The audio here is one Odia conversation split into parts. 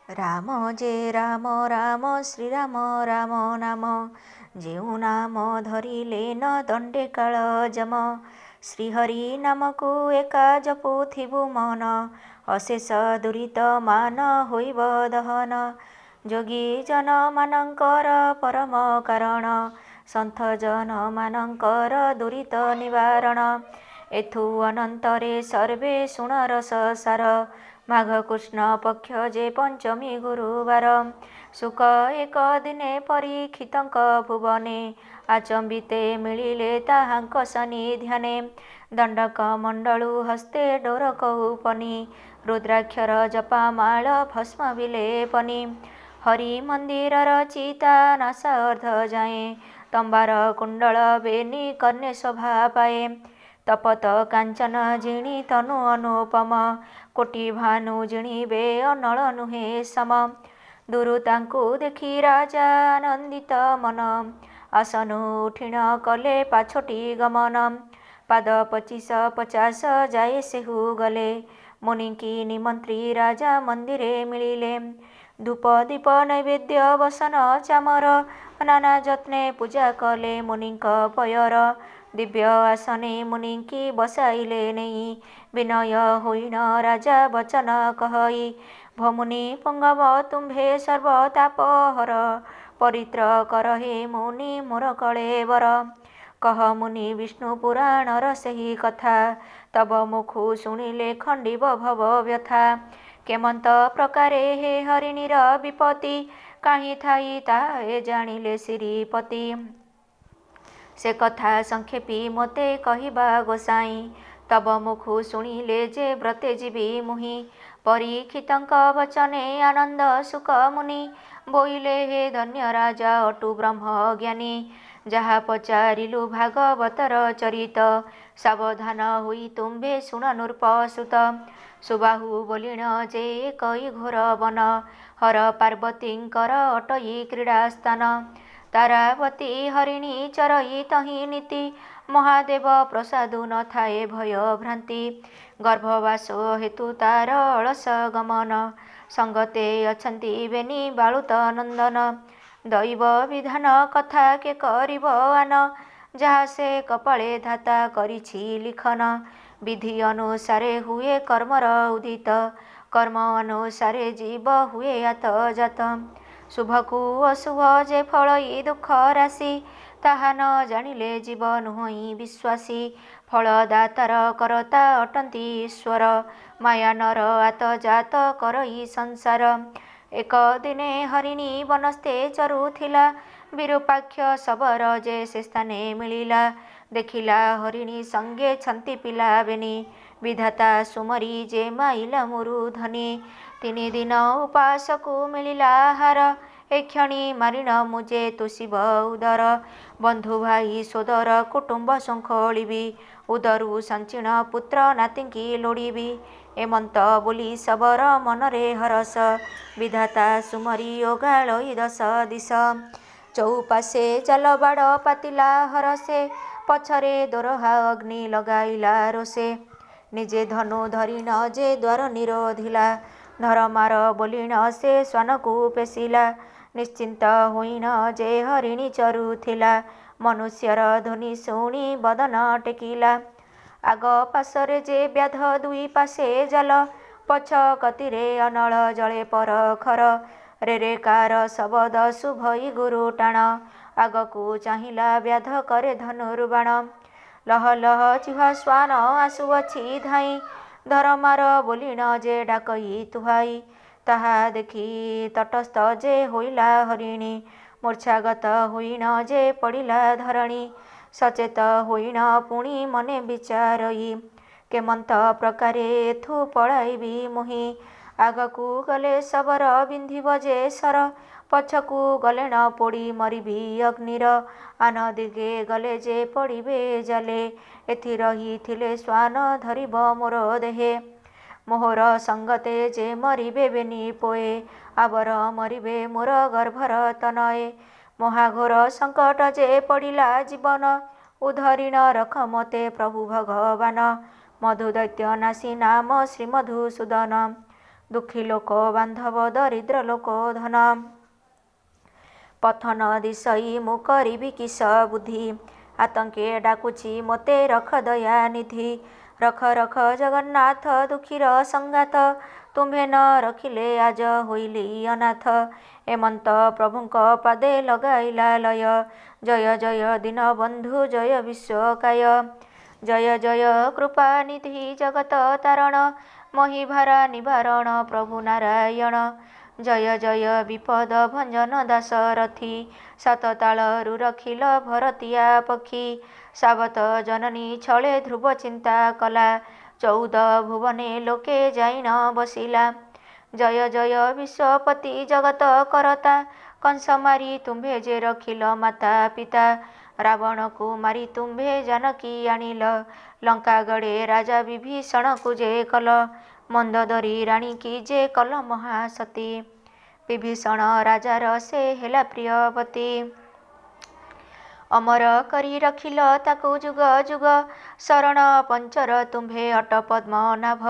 ରାମ ଯେ ରାମ ରାମ ଶ୍ରୀରାମ ରାମ ନାମ ଯେଉଁ ନାମ ଧରିଲେ ନ ଦଣ୍ଡେ କାଳ ଯମ। ଶ୍ରୀହରି ନାମକୁ ଏକା ଜପୁଥିବୁ ମନ ଅଶେଷ ଦୁରିତ ମାନ ହୋଇବ ଦହନ। ଯୋଗୀ ଜନ ମାନଙ୍କର ପରମ କାରଣ ସନ୍ଥ ଜନ ମାନଙ୍କର ଦୁରିତ ନିବାରଣ। ଏଥୁ ଅନନ୍ତରେ ସର୍ବେ ଶୁଣ ରସ ସାର ମାଘ କୃଷ୍ଣ ପକ୍ଷ ଯେ ପଞ୍ଚମୀ ଗୁରୁବାର। ସୁକ ଏକ ଦିନେ ପରୀକ୍ଷିତଙ୍କ ଭୁବନେ ଆଚମ୍ବିତେ ମିଳିଲେ ତାହାଙ୍କ ସନ୍ନିଧାନେ। ଦଣ୍ଡକ ମଣ୍ଡଳୁ ହସ୍ତେ ଡୋର କୌପନି ରୁଦ୍ରାକ୍ଷର ଜପାମାଳ ଭସ୍ମ ବିଲେପନି। ହରି ମନ୍ଦିରର ଚିତା ନାସା ଅର୍ଦ୍ଧ ଯାଏଁ ତମ୍ବାର କୁଣ୍ଡଳ ବେନି କର୍ଣ୍ଣେ ଶୋଭା ପାଏ। ତପତ କାଞ୍ଚନ ଜିଣି ତନୁ ଅନୁପମ କୋଟି ଭାନୁ ଜିଣିବେ ଅନଳ ନୁହେଁ ସମ। ଦୁରୁ ତାଙ୍କୁ ଦେଖି ରାଜା ଆନନ୍ଦିତ ମନ ଆସନୁ ଉଠିଣ କଲେ ପାଛୋଟି ଗମନ। ପାଦ 25-50 ଯାଏ ସେହୁ ଗଲେ ମୁନିକି ନିମନ୍ତ୍ରୀ ରାଜା ମନ୍ଦିରେ ମିଳିଲେ। ଧୂପ ଦୀପ ନୈବେଦ୍ୟ ବସନ ଚାମର ନାନା ଯତ୍ନେ ପୂଜା କଲେ ମୁନିଙ୍କ ପୟର। ଦିବ୍ୟ ଆସନେ ମୁନିଙ୍କି ବସାଇଲେ ନେଇ ବିନୟ ହୋଇଣ ରାଜା ବଚନ କହଇ। ଭମୁନି ପୁଙ୍ଗବ ତୁମ୍ଭେ ସର୍ବ ତାପ ହର ପରିତ୍ର କର ହେ ମୁନି ମୋର କଳେବର। କହ ମୁନି ବିଷ୍ଣୁ ପୁରାଣର ସେହି କଥା ତବ ମୁଖୁ ଶୁଣିଲେ ଖଣ୍ଡିବ ଭବ ବ୍ୟଥା। କେମନ୍ତ ପ୍ରକାରେ ହେ ହରିଣୀର ବିପତ୍ତି କାହିଁ ଥାଇ ତାହା ଏ ଜାଣିଲେ ଶ୍ରୀପତି। ସେ କଥା ସଂକ୍ଷେପି ମୋତେ କହିବା ଗୋସାଇଁ ତବ ମୁଖୁ ଶୁଣିଲେ ଯେ ବ୍ରତେ ଯିବି ମୁହିଁ। ପରୀକ୍ଷିତଙ୍କ ବଚନେ ଆନନ୍ଦ ସୁକ ମୁନି ବୋଇଲେ ହେ ଧନ୍ୟ ରାଜା ଅଟୁ ବ୍ରହ୍ମ ଜ୍ଞାନୀ। ଯାହା ପଚାରିଲୁ ଭାଗବତର ଚରିତ ସାବଧାନ ହୋଇ ତୁମ୍ଭେ ଶୁଣ ନୃପ ସୁତ। ସୁବାହୁ ବୋଲିଣ ଯେ ଏକଇ ଘୋର ବନ ହର ପାର୍ବତୀଙ୍କର ଅଟଇ କ୍ରୀଡ଼ା ସ୍ଥାନ। ତାରାବତୀ ହରିଣୀ ଚରଇ ତହିଁ ନୀତି ମହାଦେବ ପ୍ରସାଦୁ ନଥାଏ ଭୟ ଭ୍ରାନ୍ତି। ଗର୍ଭବାସ ହେତୁ ତାର ଅଳସ ଗମନ ସଙ୍ଗତେ ଅଛନ୍ତି ବେନି ବାଳୁତ ନନ୍ଦନ। ଦୈବ ବିଧାନ କଥା କେ କରିବ ଆନ ଯାହା ସେ କପାଳେ ଧାତା କରିଛି ଲିଖନ। ବିଧି ଅନୁସାରେ ହୁଏ କର୍ମର ଉଦିତ କର୍ମ ଅନୁସାରେ ଜୀବ ହୁଏ ଆତ ଜାତ। ଶୁଭକୁ ଅଶୁଭ ଯେ ଫଳଇ ଦୁଃଖ ରାଶି ତାହା ନ ଜାଣିଲେ ଜୀବ ନୁହଁଇ ବିଶ୍ୱାସୀ। ଫଳ ଦାତାର କରତା ଅଟନ୍ତି ଈଶ୍ୱର ମାୟା ନର ଆତ ଜାତ କରଇ ସଂସାର। ଏକ ଦିନେ ହରିଣୀ ବନସ୍ତେ ଚରୁଥିଲା ବିରୂପାକ୍ଷ ଶବର ଯେ ସେ ସ୍ଥାନେ ମିଳିଲା। ଦେଖିଲା ହରିଣୀ ସଙ୍ଗେ ଛନ୍ତି ପିଲା ବେନି ବିଧାତା ସୁମରି ଯେ ମାଇଲା ମୂରୁଧନି। 3 ଦିନ ଉପାସକୁ ମିଳିଲା ଆହାର ଏକ୍ଷଣି ମାରିଣ ମୁଁ ଯେ ତୋଷିବ ଉଦର। ବନ୍ଧୁ ଭାଇ ସୋଦର କୁଟୁମ୍ବ ଶୃଙ୍ଖଳିବି ଉଦରୁ ସଞ୍ଚିଣ ପୁତ୍ର ନାତିଙ୍କି ଲୋଡ଼ିବି। ଏମନ୍ତ ବୋଲି ଶବର ମନରେ ହରସ ବିଧାତା ସୁମରି ଓଗାଳଇ 10 ଦିଶ। ଚଉପାଶେ ଜାଲ ବାଡ଼ ପାତିଲା ହରଷେ ପଛରେ ଦୋରହା ଅଗ୍ନି ଲଗାଇଲା ରୋଷେ। ନିଜେ ଧନୁ ଧରିଣ ଯେ ଦ୍ୱାର ନିରୋଧିଲା ଧରମାର ବୋଲିଣ ସେ ଶ୍ୱାନକୁ ପେଶିଲା। ନିଶ୍ଚିନ୍ତ ହୋଇଣ ଯେ ହରିଣୀ ଚରୁଥିଲା ମନୁଷ୍ୟର ଧ୍ୱନି ଶୁଣି ବଦନ ଟେକିଲା। ଆଗ ପାଶରେ ଯେ ବ୍ୟାଧ ଦୁଇ ପାଶେ ଜାଲ ପଛ କତିରେ ଅନଳ ଜଳେ ପରଖର। ରେ କାର ଶବଦ ଶୁଭଇ ଗୁରୁ ଟାଣ ଆଗକୁ ଚାହିଁଲା ବ୍ୟାଧ କରେ ଧନୁର୍ବାଣ। ଲହ ଲହ ଜିହ୍ୱା ଶ୍ୱାନ ଆସୁଅଛି ଧାଇଁ ଧରମାର ବୋଲିଣ ଯେ ଡାକଇ ତୁହାଇ। ତାହା ଦେଖି ତଟସ୍ଥ ଯେ ହୋଇଲା ହରିଣୀ ମୂର୍ଚ୍ଛାଗତ ହୋଇଣ ଯେ ପଡ଼ିଲା ଧରଣୀ। ସଚେତ ହୋଇଣ ପୁଣି ମନେ ବିଚାରଇ କେମନ୍ତ ପ୍ରକାରେ ଏଥୁ ପଳାଇବି ମୁହିଁ। ଆଗକୁ ଗଲେ ଶବର ବିନ୍ଧିବ ଯେ ସର ପଛକୁ ଗଲେଣ ପୋଡ଼ି ମରିବି ଅଗ୍ନିର। ଆନ ଦିଗେ ଗଲେ ଯେ ପଡ଼ିବେ ଜାଲେ ଏଥି ରହିଥିଲେ ଶ୍ୱାନ ଧରିବ ମୋର ଦେହେ। ମୋହର ସଙ୍ଗତେ ଯେ ମରିବେ ବେନି ପୋଏ ଆବର ମରିବେ ମୋର ଗର୍ଭର ତନଏ। ମହାଘୋର ସଙ୍କଟ ଯେ ପଡ଼ିଲା ଜୀବନ ଉଦ୍ଧରିଣ ରଖ ମୋତେ ପ୍ରଭୁ ଭଗବାନ। ମଧୁ ଦୈତ୍ୟ ନାଶୀ ନାମ ଶ୍ରୀ ମଧୁସୂଦନ। ଦୁଃଖୀ ଲୋକ ବାନ୍ଧବ ଦରିଦ୍ର ଲୋକ ଧନ। ପଥନ ଦିଶଇ ମୁଁ କରିବି କିସ ବୁଦ୍ଧି, ଆତଙ୍କେ ଡାକୁଛି ମୋତେ ରଖ ଦୟା ନିଧି। ରଖ ରଖ ଜଗନ୍ନାଥ ଦୁଃଖୀର ସଙ୍ଗାତ, ତୁମ୍ଭେ ନ ରଖିଲେ ଆଜ ହୋଇଲି ଅନାଥ। ଏମନ୍ତ ପ୍ରଭୁଙ୍କ ପାଦେ ଲଗାଇଲା ଲୟ, ଜୟ ଜୟ ଦୀନବନ୍ଧୁ ଜୟ ବିଶ୍ୱକାୟ। ଜୟ ଜୟ କୃପାନିଧି ଜଗତ ତାରଣ, ମହିଭାରା ନିବାରଣ ପ୍ରଭୁ ନାରାୟଣ। ଜୟ ଜୟ ବିପଦ ଭଞ୍ଜନ ଦାଶରଥି, ସାତ ତାଳରୁ ରଖିଲ ଭରତିଆ ପକ୍ଷୀ। ସାବତ ଜନନୀ ଛଳେ ଧ୍ରୁବ ଚିନ୍ତା କଲା, 14 ଭୁବନେ ଲୋକେ ଯାଇନ ବସିଲା। ଜୟ ଜୟ ବିଶ୍ୱପତି ଜଗତ କରତା, କଂସ ମାରି ତୁମ୍ଭେ ଯେ ରଖିଲ ମାତା ପିତା। ରାବଣକୁ ମାରି ତୁମ୍ଭେ ଜାନକୀ ଆଣିଲ, ଲଙ୍କାଗଡ଼େ ରାଜା ବିଭୀଷଣକୁ ଯେ କଲ। ମନ୍ଦୋଦରୀ ରାଣୀକି ଯେ କଲ ମହାସତୀ, ବିଭୀଷଣ ରାଜାର ସେ ହେଲା ପ୍ରିୟବତୀ। ଅମର କରି ରଖିଲ ତାକୁ ଯୁଗ ଯୁଗ, ଶରଣ ପଞ୍ଚର ତୁମ୍ଭେ ଅଟ ପଦ୍ମନାଭ।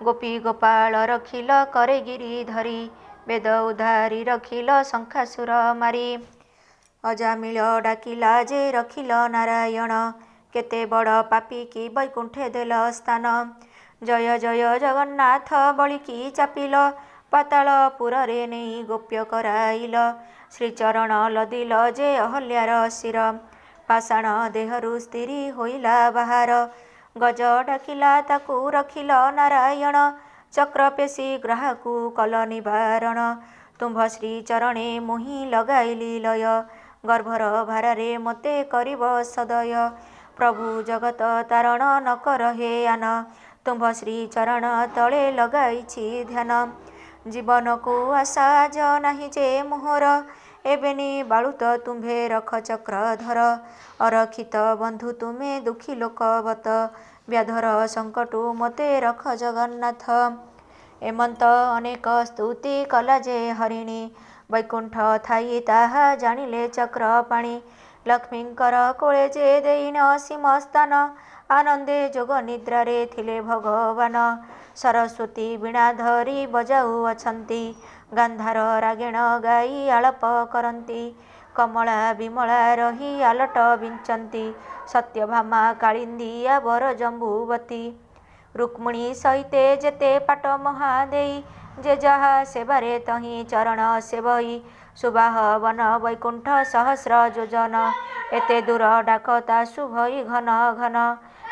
ଗୋପୀ ଗୋପାଳ ରଖିଲ କରେ ଗିରିଧରି, ବେଦ ଉଦ୍ଧାରି ରଖିଲ ଶଙ୍ଖାସୁର ମାରି। ଅଜାମିଳ ଡାକିଲା ଯେ ରଖିଲ ନାରାୟଣ, କେତେ ବଡ଼ ପାପୀ କି ବୈକୁଣ୍ଠେ ଦେଲ ସ୍ଥାନ। ଜୟ ଜୟ ଜଗନ୍ନାଥ ବଳିକି ଚାପିଲ, ପାତାଳ ପୁରରେ ନେଇ ଗୋପ୍ୟ କରାଇଲ। ଶ୍ରୀଚରଣ ଲଦିଲ ଯେ ଅହଲ୍ୟାର ଶିର, ପାଷାଣ ଦେହରୁ ସ୍ତ୍ରୀ ହୋଇଲା ବାହାର। ଗଜ ଡାକିଲା ତାକୁ ରଖିଲ ନାରାୟଣ, ଚକ୍ର ପେଶୀ ଗ୍ରାହକୁ କଲ ନିବାରଣ। ତୁମ୍ଭ ଶ୍ରୀଚରଣେ ମୁହିଁ ଲଗାଇଲି ଲୟ, ଗର୍ଭର ଭାରାରେ ମୋତେ କରିବ ସଦୟ। ପ୍ରଭୁ ଜଗତ ତାରଣ ନ କର ହେ ଆନ, ତୁମ୍ଭ ଶ୍ରୀଚରଣ ତଳେ ଲଗାଇଛି ଧ୍ୟାନ। ଜୀବନକୁ ଆଶା ଆଜ ନାହିଁ ଯେ ମୋହର, ଏବେନି ବାଳୁତ ତୁମ୍ଭେ ରଖ ଚକ୍ରଧର। ଅରକ୍ଷିତ ବନ୍ଧୁ ତୁମେ ଦୁଃଖୀ ଲୋକବତ, ବ୍ୟାଧର ସଙ୍କଟୁ ମୋତେ ରଖ ଜଗନ୍ନାଥ। ଏମନ୍ତ ଅନେକ ସ୍ତୁତି କଲା ଯେ ହରିଣୀ, ବୈକୁଣ୍ଠ ଥାଇ ତାହା ଜାଣିଲେ ଚକ୍ରପାଣି। ଲକ୍ଷ୍ମୀଙ୍କର କୋଳେ ଯେ ଦେଇନ ସୀମ ସ୍ଥାନ, ଆନନ୍ଦେ ଯୋଗ ନିଦ୍ରାରେ ଥିଲେ ଭଗବାନ। ସରସ୍ୱତୀ ବୀଣା ଧରି ବଜାଉଅଛନ୍ତି, ଗାନ୍ଧାର ରାଗିଣ ଗାଇ ଆଳପ କରନ୍ତି। କମଳା ବିମଳା ରହି ଆଲଟ ବିଞ୍ଚନ୍ତି, ସତ୍ୟଭାମା କାଳିନ୍ଦୀଆ ବର ଜମ୍ବୁବତୀ। ରୁକ୍ମିଣୀ ସହିତେ ଯେତେ ପାଟ ମହାଦେଇ, ଯେ ଯାହା ସେବାରେ ତହିଁ ଚରଣ ସେବଇ। ସୁବାହ ବନ ବୈକୁଣ୍ଠ ସହସ୍ର ଯୋଜନ, ଏତେ ଦୂର ଡାକ ତା ଶୁଭଇ ଘନ ଘନ।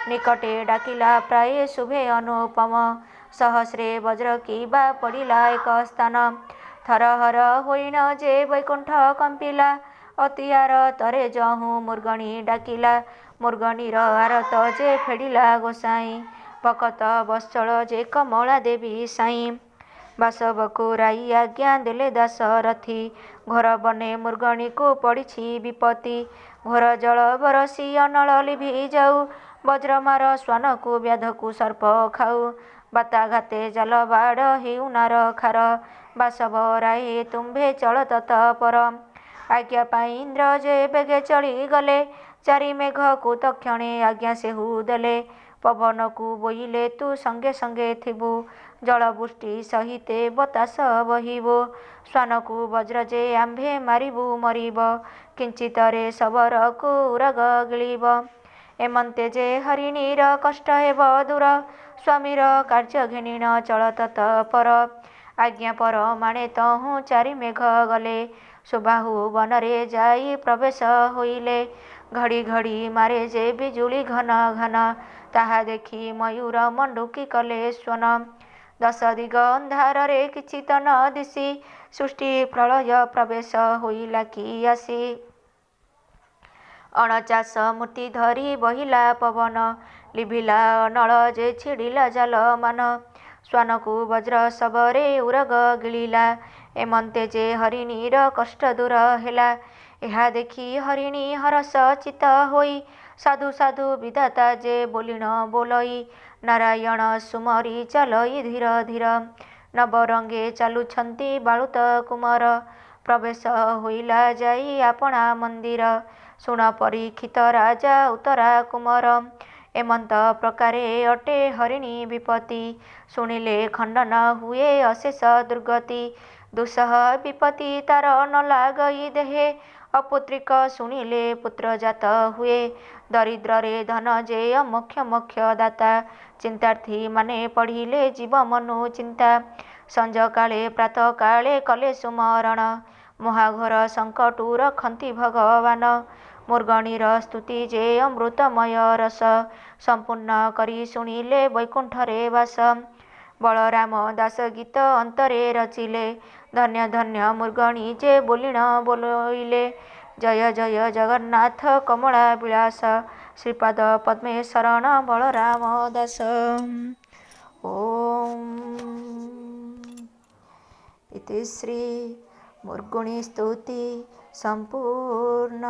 ନିକଟେ ଡାକିଲା ପ୍ରାୟେ ଶୁଭେ ଅନୁପମ, ସହସ୍ରେ ବଜ୍ର କି ବା ପଡ଼ିଲା ଏକ ସ୍ଥାନ। ଥରହର ହୋଇଣ ଯେ ବୈକୁଣ୍ଠ କମ୍ପିଲା, ଅତି ଆରତରେ ଯହୁଁ ମୃଗଣୀ ଡାକିଲା। ମୃଗଣୀର ଆରତ ଯେ ଫେଡ଼ିଲା ଗୋସାଇଁ, ଭକତ ବତ୍ସଳ ଯେ କମଳା ଦେବୀ ସାଇଁ। ବାସବକୁ ରାଇ ଆଜ୍ଞା ଦେଲେ ଦାଶରଥି, ଘୋର ବନେ ମୃଗଣୀକୁ ପଡ଼ିଛି ବିପତ୍ତି। ଘୋର ଜଳ ବରଷି ଅନଳ ଲିଭି ଯାଉ, ବଜ୍ରମାର ଶ୍ୱାନକୁ ବ୍ୟାଧକୁ ସର୍ପ ଖାଉ। ବାତାଘାତେ ଜାଲ ବାଡ଼ ହେଉ ନାର ଖାର, ବାସବ ରାୟେ ତୁମ୍ଭେ ଚଳ ତତ୍ପର। ଆଜ୍ଞା ପାଇ ଇନ୍ଦ୍ର ଯେ ବେଗେ ଚଳିଗଲେ, ଚାରି ମେଘକୁ ତକ୍ଷଣେ ଆଜ୍ଞା ସେହୁ ଦେଲେ। ପବନକୁ ବୋଇଲେ ତୁ ସଙ୍ଗେ ସଙ୍ଗେ ଥିବୁ, ଜଳବୃଷ୍ଟି ସହିତେ ବତାସ ବହିବୁ। ଶ୍ୱାନକୁ ବଜ୍ର ଯେ ଆମ୍ଭେ ମାରିବୁ ମରିବ, କିଞ୍ଚିତରେ ଶବରକୁ ଉରଗ ଗିଳିବ। ଏମନ୍ତେ ଯେ ହରିଣୀର କଷ୍ଟ ହେବ ଦୂର, ସ୍ୱାମୀର କାର୍ଯ୍ୟ ଘେନିଣ ଚଳ ତତ୍ପର। ଆଜ୍ଞା ପରମାଣେ ତହୁଁ ଚାରି ମେଘ ଗଲେ, ସୁବାହୁ ବନରେ ଯାଇ ପ୍ରବେଶ ହୋଇଲେ। ଘଡ଼ି ଘଡ଼ି ମାରେ ଯେ ବିଜୁଳି ଘନ ଘନ, ତାହା ଦେଖି ମୟୂର ମଣ୍ଡୁକି କଲେ ସ୍ୱନ। ଦଶ ଦିଗ ଅନ୍ଧାରରେ କିଛି ତ ନ ଦିଶି, ସୃଷ୍ଟି ପ୍ରଳୟ ପ୍ରବେଶ ହୋଇଲା କି ଆସି। 49 ମୂର୍ତ୍ତି ଧରି ବହିଲା ପବନ, ଲିଭିଲା ଅନଳ ଯେ ଛିଡ଼ିଲା ଜାଲମାନ। ଶ୍ୱାନକୁ ବଜ୍ର ଶବରେ ଉରଗ ଗିଳିଲା, ଏମନ୍ତେ ଯେ ହରିଣୀର କଷ୍ଟ ଦୂର ହେଲା। ଏହା ଦେଖି ହରିଣୀ ହରଷ ଚିତ୍ତ ହୋଇ, ସାଧୁ ସାଧୁ ବିଧାତା ଯେ ବୋଲିଣ ବୋଲଇ। ନାରାୟଣ ସୁମରି ଚାଲଇ ଧୀର ଧୀର, ନବରଙ୍ଗେ ଚାଲୁଛନ୍ତି ବାଳୁତ କୁମର। ପ୍ରବେଶ ହୋଇଲା ଯାଇ ଆପଣା ମନ୍ଦିର, ଶୁଣ ପରୀକ୍ଷିତ ରାଜା ଉତ୍ତରା କୁମର। ଏମନ୍ତ ପ୍ରକାରେ ଅଟେ ହରିଣୀ ବିପତ୍ତି, ଶୁଣିଲେ ଖଣ୍ଡନ ହୁଏ ଅଶେଷ ଦୁର୍ଗତି। ଦୁଃସହ ବିପତ୍ତି ତାର ନ ଲାଗଇ ଦେହେ, ଅପୁତ୍ରିକ ଶୁଣିଲେ ପୁତ୍ରଜାତ ହୁଏ। ଦରିଦ୍ରରେ ଧନ ଯେ ମୋକ୍ଷ ମୋକ୍ଷ ଦାତା, ଚିନ୍ତାର୍ଥୀ ମାନେ ପଢ଼ିଲେ ଜୀବ ମନୁ ଚିନ୍ତା। ସଞ୍ଜକାଳେ ପ୍ରାତଃ କାଳେ କଲେ ସୁମରଣ, ମହାଘୋର ସଙ୍କଟୁ ରଖନ୍ତି ଭଗବାନ। ମୃଗଣୀର ସ୍ତୁତି ଯେ ଅମୃତମୟ ରସ, ସମ୍ପୂର୍ଣ୍ଣ କରି ଶୁଣିଲେ ବୈକୁଣ୍ଠରେ ବାସ। ବଳରାମ ଦାସ ଗୀତ ଅନ୍ତରେ ରଚିଲେ, ଧନ୍ୟ ଧନ୍ୟ ମୃଗଣୀ ଯେ ବୋଲିଣ ବୋଇଲେ। ଜୟ ଜୟ ଜଗନ୍ନାଥ କମଳା ବିଳାସ, ଶ୍ରୀପାଦ ପଦ୍ମେ ଶରଣ ବଳରାମ ଦାସ। ଓମ୍ ଇତି ଶ୍ରୀ ମୃଗୁଣୀ ସ୍ତୁତି ସମ୍ପୂର୍ଣ୍ଣ।